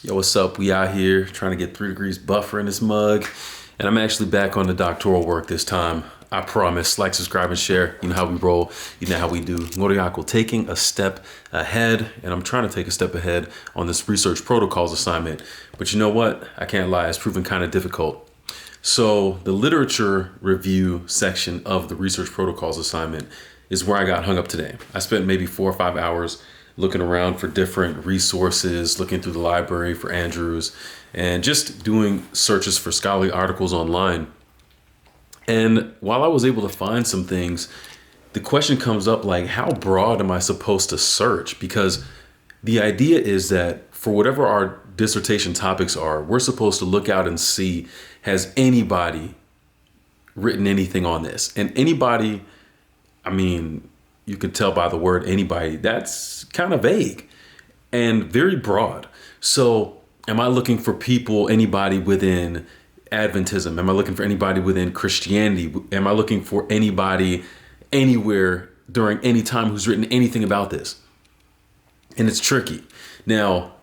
Yo, what's up? We out here trying to get 3 degrees buffer in this mug. And I'm actually back on the doctoral work this time. I promise. Like, subscribe, and share. You know how we roll. You know how we do. Ngoriako, taking a step ahead. And I'm trying to take a step ahead on this research protocols assignment. But you know what? I can't lie. It's proven kind of difficult. So the literature review section of the research protocols assignment is where I got hung up today. I spent maybe 4 or 5 hours looking around for different resources, looking through the library for Andrews, and just doing searches for scholarly articles online. And while I was able to find some things, the question comes up like, how broad am I supposed to search? Because the idea is that for whatever our dissertation topics are, we're supposed to look out and see, has anybody written anything on this? And anybody, I mean, you could tell by the word anybody, that's kind of vague and very broad. So am I looking for people, anybody within Adventism? Am I looking for anybody within Christianity? Am I looking for anybody anywhere during any time who's written anything about this? And it's tricky. Now,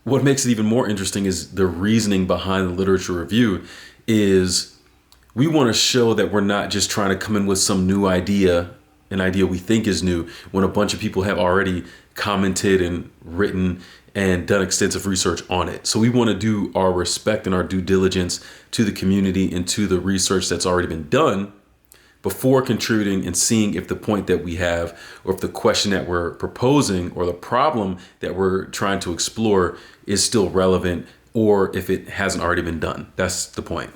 what makes it even more interesting is the reasoning behind the literature review is we want to show that we're not just trying to come in with some new idea, an idea we think is new, when a bunch of people have already commented and written and done extensive research on it. So we want to do our respect and our due diligence to the community and to the research that's already been done before contributing and seeing if the point that we have, or if the question that we're proposing, or the problem that we're trying to explore is still relevant, or if it hasn't already been done. That's the point.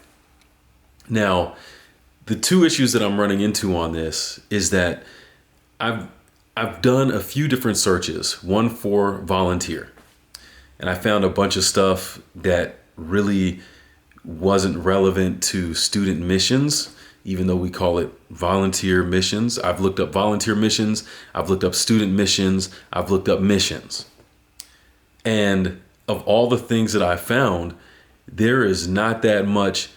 Now, the two issues that I'm running into on this is that I've done a few different searches, one for volunteer, and I found a bunch of stuff that really wasn't relevant to student missions, even though we call it volunteer missions. I've looked up volunteer missions, I've looked up student missions, I've looked up missions. And of all the things that I found, there is not that much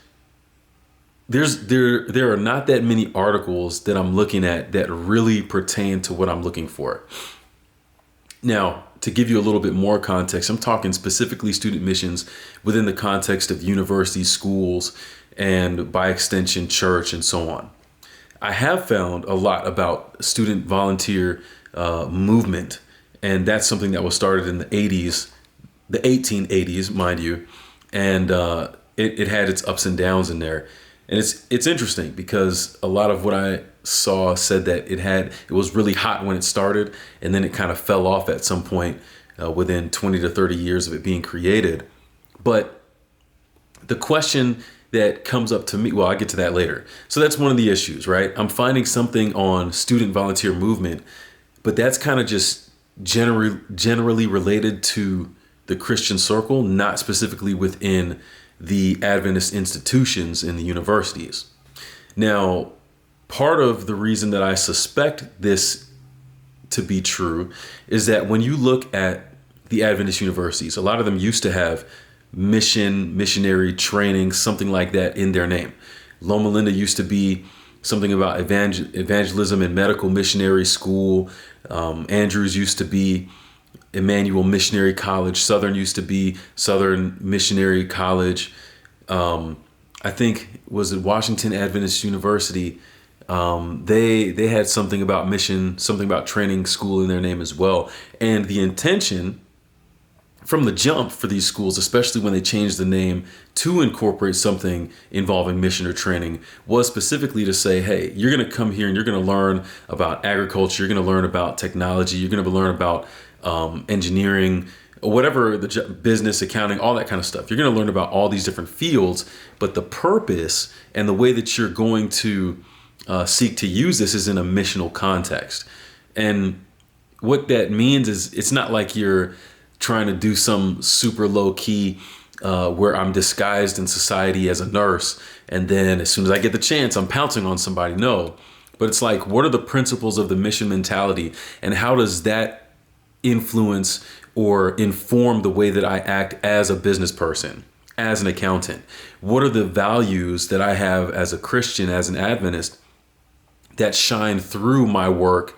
there are not that many articles that I'm looking at that really pertain to what I'm looking for. Now, to give you a little bit more context, I'm talking specifically student missions within the context of universities, schools, and by extension, church, and so on. I have found a lot about student volunteer movement, and that's something that was started in the 80s, the 1880s, mind you, and it had its ups and downs in there. And it's interesting because a lot of what I saw said that it was really hot when it started, and then it kind of fell off at some point within 20 to 30 years of it being created. But the question that comes up to me, well, I'll get to that later. So that's one of the issues, right? I'm finding something on student volunteer movement, but that's kind of just generally related to the Christian circle, not specifically within the Adventist institutions in the universities. Now, part of the reason that I suspect this to be true is that when you look at the Adventist universities, a lot of them used to have missionary training, something like that in their name. Loma Linda used to be something about evangelism and medical missionary school. Andrews used to be Emmanuel Missionary College. Southern used to be Southern Missionary College. I think, was it Washington Adventist University? They had something about mission, something about training school in their name as well. And the intention from the jump for these schools, especially when they changed the name to incorporate something involving mission or training, was specifically to say, hey, you're going to come here and you're going to learn about agriculture, you're going to learn about technology, you're going to learn about engineering, whatever, business, accounting, all that kind of stuff. You're going to learn about all these different fields, but the purpose and the way that you're going to seek to use this is in a missional context. And what that means is it's not like you're trying to do some super low key where I'm disguised in society as a nurse, and then as soon as I get the chance, I'm pouncing on somebody. No, but it's like, what are the principles of the mission mentality, and how does that influence or inform the way that I act as a business person, as an accountant? What are the values that I have as a Christian, as an Adventist, that shine through my work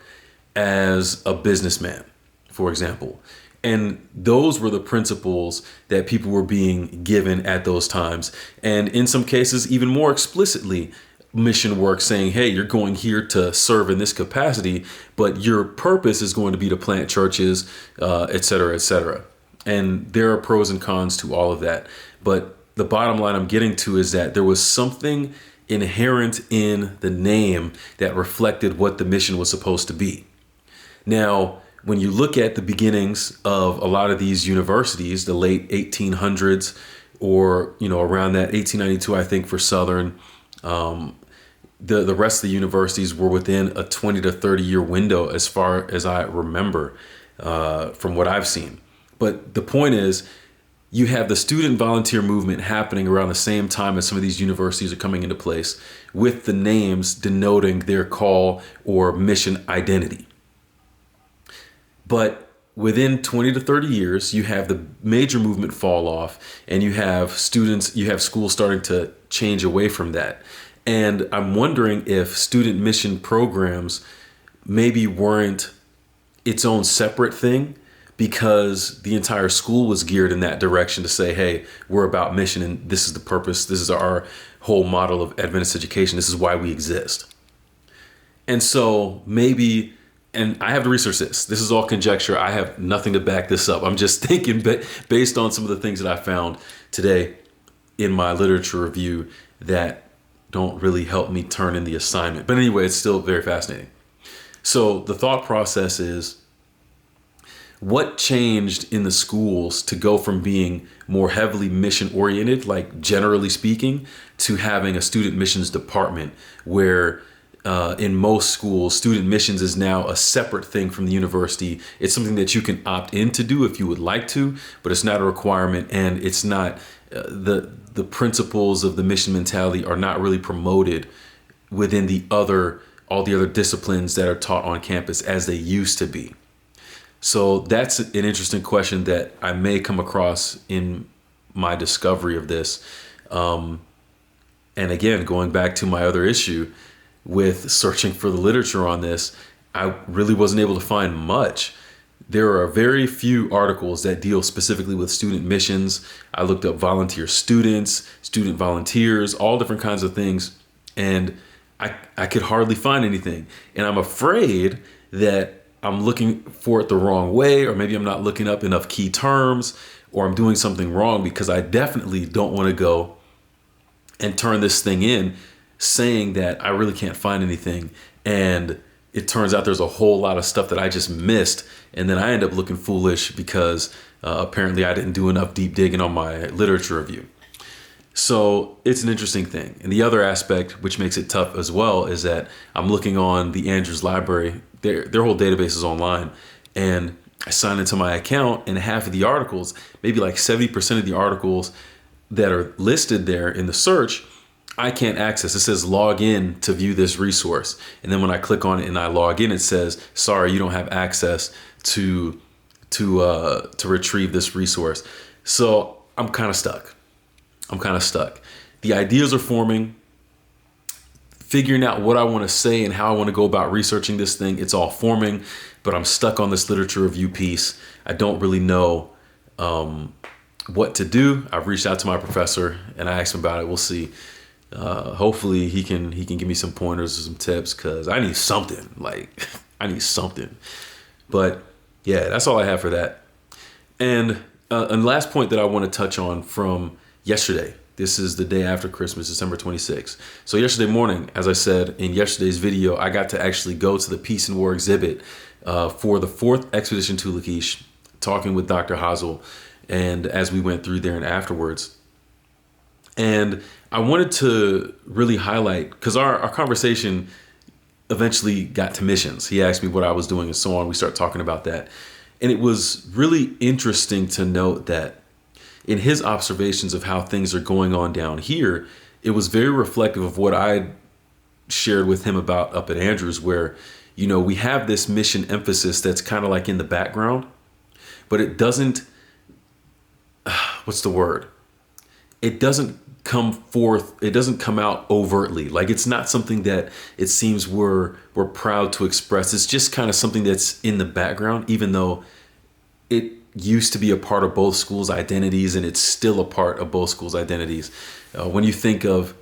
as a businessman, for example? And those were the principles that people were being given at those times. And in some cases, even more explicitly, mission work saying, hey, you're going here to serve in this capacity, but your purpose is going to be to plant churches, et cetera, et cetera. And there are pros and cons to all of that. But the bottom line I'm getting to is that there was something inherent in the name that reflected what the mission was supposed to be. Now, when you look at the beginnings of a lot of these universities, the late 1800s, or around that 1892, I think for Southern, the rest of the universities were within a 20 to 30 year window, as far as I remember, from what I've seen. But the point is, you have the student volunteer movement happening around the same time as some of these universities are coming into place, with the names denoting their call or mission identity. But within 20 to 30 years, you have the major movement fall off, and you have schools starting to change away from that. And I'm wondering if student mission programs maybe weren't its own separate thing, because the entire school was geared in that direction to say, hey, we're about mission, and this is the purpose. This is our whole model of Adventist education. This is why we exist. And so maybe, and I have to research this. This is all conjecture. I have nothing to back this up. I'm just thinking based on some of the things that I found today in my literature review that don't really help me turn in the assignment. But anyway, it's still very fascinating. So the thought process is, what changed in the schools to go from being more heavily mission oriented, like generally speaking, to having a student missions department where in most schools, student missions is now a separate thing from the university. It's something that you can opt in to do if you would like to, but it's not a requirement, and it's not the principles of the mission mentality are not really promoted within all the other disciplines that are taught on campus as they used to be. So that's an interesting question that I may come across in my discovery of this. And again, going back to my other issue with searching for the literature on this, I really wasn't able to find much. There are very few articles that deal specifically with student missions. I looked up volunteer students, student volunteers, all different kinds of things, and I could hardly find anything. And I'm afraid that I'm looking for it the wrong way, or maybe I'm not looking up enough key terms, or I'm doing something wrong, because I definitely don't want to go and turn this thing in saying that I really can't find anything. And it turns out there's a whole lot of stuff that I just missed. And then I end up looking foolish because apparently I didn't do enough deep digging on my literature review. So it's an interesting thing. And the other aspect, which makes it tough as well, is that I'm looking on the Andrews Library. Their whole database is online. And I sign into my account, and half of the articles, maybe like 70% of the articles that are listed there in the search, I can't access. It says log in to view this resource. And then when I click on it and I log in, it says, sorry, you don't have access to retrieve this resource. So I'm kind of stuck. The ideas are forming, figuring out what I want to say and how I want to go about researching this thing. It's all forming, but I'm stuck on this literature review piece. I don't really know what to do. I've reached out to my professor and I asked him about it. We'll see. Hopefully he can give me some pointers or some tips, because I need something. I need something. But yeah, that's all I have for that. And last point that I want to touch on from yesterday. This is the day after Christmas, December 26th. So yesterday morning, as I said in yesterday's video, I got to actually go to the Peace and War exhibit for the 4th expedition to Lachish, talking with Dr. Hazel, and as we went through there and afterwards. And I wanted to really highlight, because our conversation eventually got to missions. He asked me what I was doing and so on. We started talking about that. And it was really interesting to note that in his observations of how things are going on down here, it was very reflective of what I shared with him about up at Andrews, where, we have this mission emphasis that's kind of like in the background, but it doesn't, what's the word? It doesn't come forth. It doesn't come out overtly. Like, it's not something that it seems we're proud to express. It's just kind of something that's in the background, even though it used to be a part of both schools' identities, and it's still a part of both schools' identities. When you think of,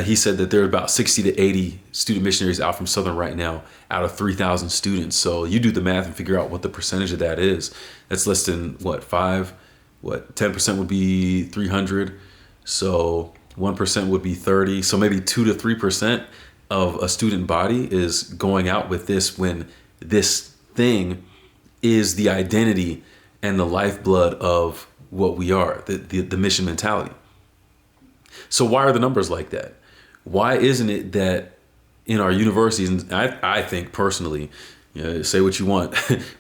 he said that there are about 60 to 80 student missionaries out from Southern right now out of 3,000 students. So you do the math and figure out what the percentage of that is. That's less than 10% would be 300. So 1% would be 30. So maybe 2 to 3% of a student body is going out with this, when this thing is the identity and the lifeblood of what we are, the mission mentality. So why are the numbers like that? Why isn't it that in our universities, and I think personally, say what you want,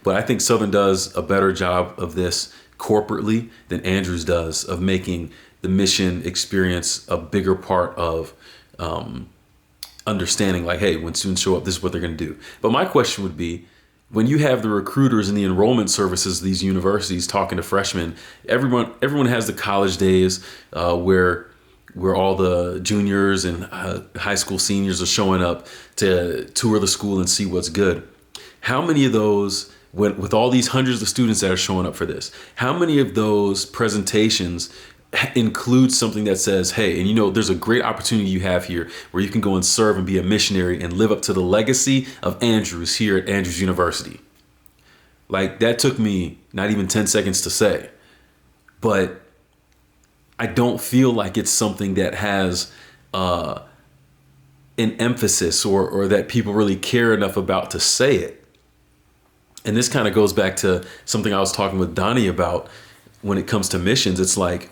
but I think Southern does a better job of this corporately than Andrews does of making the mission experience a bigger part of understanding, like, hey, when students show up, this is what they're going to do. But my question would be, when you have the recruiters and the enrollment services of these universities talking to freshmen, everyone has the college days where all the juniors and high school seniors are showing up to tour the school and see what's good. How many of those, with all these hundreds of students that are showing up for this, how many of those presentations include something that says, hey, and there's a great opportunity you have here where you can go and serve and be a missionary and live up to the legacy of Andrews here at Andrews University? Like, that took me not even 10 seconds to say, but I don't feel like it's something that has an emphasis or that people really care enough about to say it. And this kind of goes back to something I was talking with Donnie about when it comes to missions. It's like,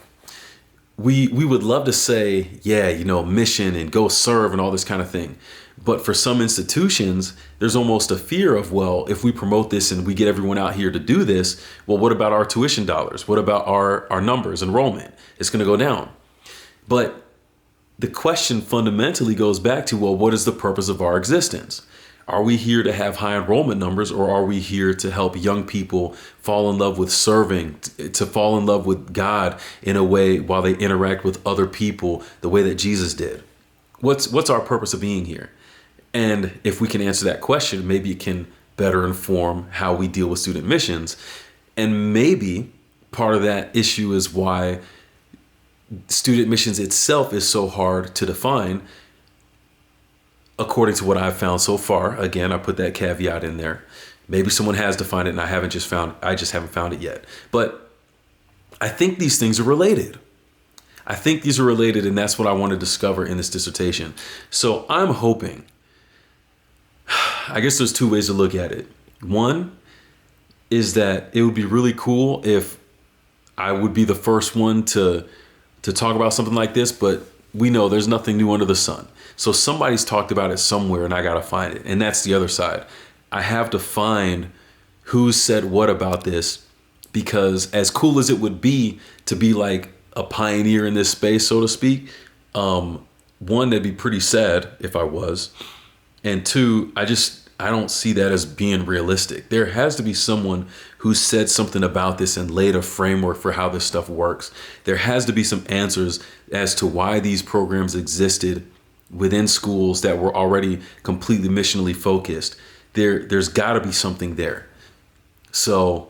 we would love to say, yeah, mission and go serve and all this kind of thing. But for some institutions, there's almost a fear of, well, if we promote this and we get everyone out here to do this, well, what about our tuition dollars? What about our numbers, enrollment? It's going to go down. But the question fundamentally goes back to, well, what is the purpose of our existence? Are we here to have high enrollment numbers, or are we here to help young people fall in love with serving, to fall in love with God in a way while they interact with other people the way that Jesus did? What's our purpose of being here? And if we can answer that question, maybe it can better inform how we deal with student missions. And maybe part of that issue is why student missions itself is so hard to define, according to what I've found so far. Again, I put that caveat in there. Maybe someone has defined it and I just haven't found it yet. But I think these things are related. And that's what I want to discover in this dissertation. So I'm hoping, I guess there's two ways to look at it. One is that it would be really cool if I would be the first one to talk about something like this, but we know there's nothing new under the sun. So somebody's talked about it somewhere and I got to find it. And that's the other side. I have to find who said what about this, because as cool as it would be to be like a pioneer in this space, so to speak, one, that'd be pretty sad if I was. And two, I don't see that as being realistic. There has to be someone who said something about this and laid a framework for how this stuff works. There has to be some answers as to why these programs existed within schools that were already completely missionally focused. There's got to be something there. So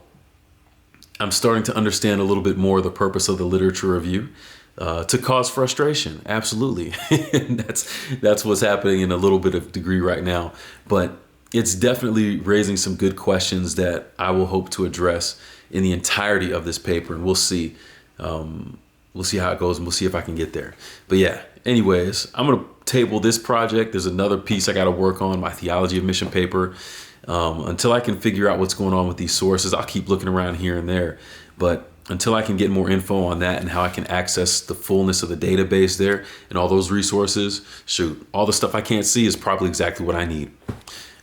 I'm starting to understand a little bit more the purpose of the literature review, to cause frustration. Absolutely. that's what's happening in a little bit of degree right now. But it's definitely raising some good questions that I will hope to address in the entirety of this paper. And we'll see. We'll see how it goes, and we'll see if I can get there. But yeah, anyways, I'm going to table this project. There's another piece I got to work on, my theology of mission paper. Until I can figure out what's going on with these sources, I'll keep looking around here and there. But until I can get more info on that and how I can access the fullness of the database there and all those resources, shoot, all the stuff I can't see is probably exactly what I need.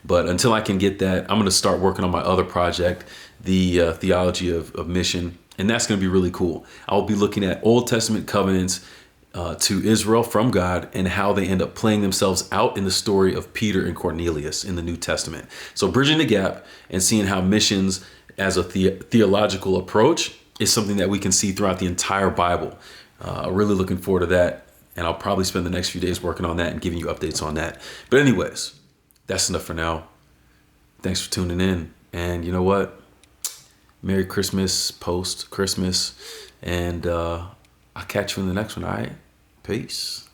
But until I can get that, I'm going to start working on my other project, the theology of mission. And that's going to be really cool. I'll be looking at Old Testament covenants to Israel from God and how they end up playing themselves out in the story of Peter and Cornelius in the New Testament. So bridging the gap and seeing how missions as a theological approach is something that we can see throughout the entire Bible. Really looking forward to that. And I'll probably spend the next few days working on that and giving you updates on that. But anyways, that's enough for now. Thanks for tuning in. And you know what? Merry Christmas, post Christmas. And I'll catch you in the next one. All right. Peace.